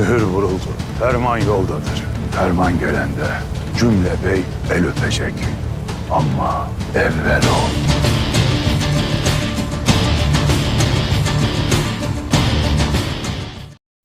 Mühür vuruldu. Ferman yoldadır. Ferman gelende cümle bey el öpecek. Ama evvel o.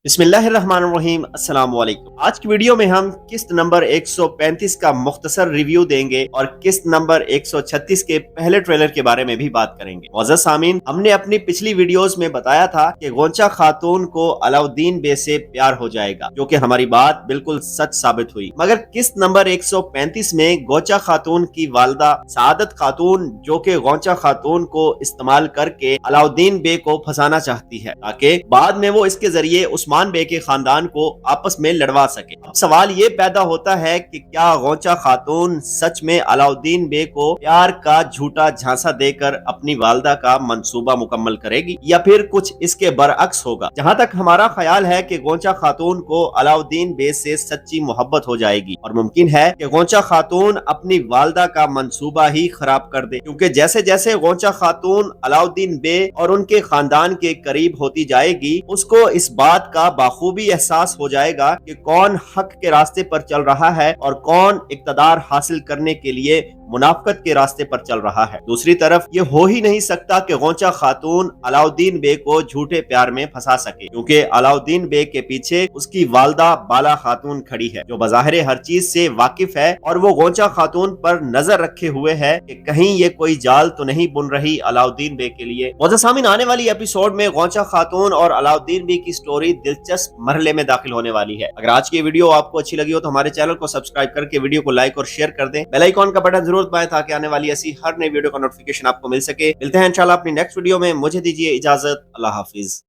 बिस्मिल्लाहिर्रहमानिर्रहीम अस्सलाम वालेकुम। आज की वीडियो में हम किस्त नंबर 135 का मुख्तसर रिव्यू देंगे और किस्त नंबर 136 के पहले ट्रेलर के बारे में भी बात करेंगे। मौजूद सामीन, हमने अपनी पिछली वीडियोस में बताया था कि गोंचा खातून को अलाउद्दीन बे से प्यार हो जाएगा, जो कि हमारी बात बिल्कुल सच साबित हुई। मगर किस्त नंबर 135 में गोंचा खातून की वालदा सादत खातून, जो कि गोंचा खातून को इस्तेमाल करके अलाउद्दीन बे को फंसाना चाहती है ताकि बाद में वो इसके जरिए उस्मान बे के खानदान को आपस में लड़वा सके। अब सवाल ये पैदा होता है कि क्या गोंचा खातून सच में अलाउद्दीन बे को प्यार का झूठा झांसा देकर अपनी वालदा का मंसूबा मुकम्मल करेगी या फिर कुछ इसके बरअक्स होगा। जहां तक हमारा ख्याल है कि गोंचा खातून को अलाउद्दीन बे से सच्ची मोहब्बत हो जाएगी और मुमकिन है कि गोंचा खातून अपनी वालदा का मंसूबा ही खराब कर दे, क्योंकि जैसे जैसे गोंचा खातून अलाउद्दीन बे और उनके खानदान के करीब होती जाएगी, उसको इस बात का बाखूबी एहसास हो जाएगा कि कौन हक के रास्ते पर चल रहा है और कौन इक्तदार हासिल करने के लिए मुनाफकत के रास्ते पर चल रहा है। दूसरी तरफ ये हो ही नहीं सकता कि गोंचा खातून अलाउद्दीन बे को झूठे प्यार में फंसा सके, क्योंकि अलाउद्दीन बे के पीछे उसकी वालदा बाला खातून खड़ी है, जो बज़ाहिर हर चीज से वाकिफ है और वो गोंचा खातून पर नजर रखे हुए है कि कहीं ये कोई जाल तो नहीं बुन रही अलाउद्दीन बे के लिए। मौजूद सामीन, आने वाली एपिसोड में गोंचा खातून और अलाउद्दीन बे की स्टोरी दिलचस्प मरहले में दाखिल होने वाली है। अगर आज की वीडियो आपको अच्छी लगी हो तो हमारे चैनल को सब्सक्राइब करके वीडियो को लाइक और शेयर कर दें। बेल आइकॉन का बटन जरूर दबाएं ताकि आने वाली ऐसी हर नई वीडियो का नोटिफिकेशन आपको मिल सके। मिलते हैं इंशाल्लाह अपनी नेक्स्ट वीडियो में। मुझे दीजिए इजाजत। अल्लाह हाफिज।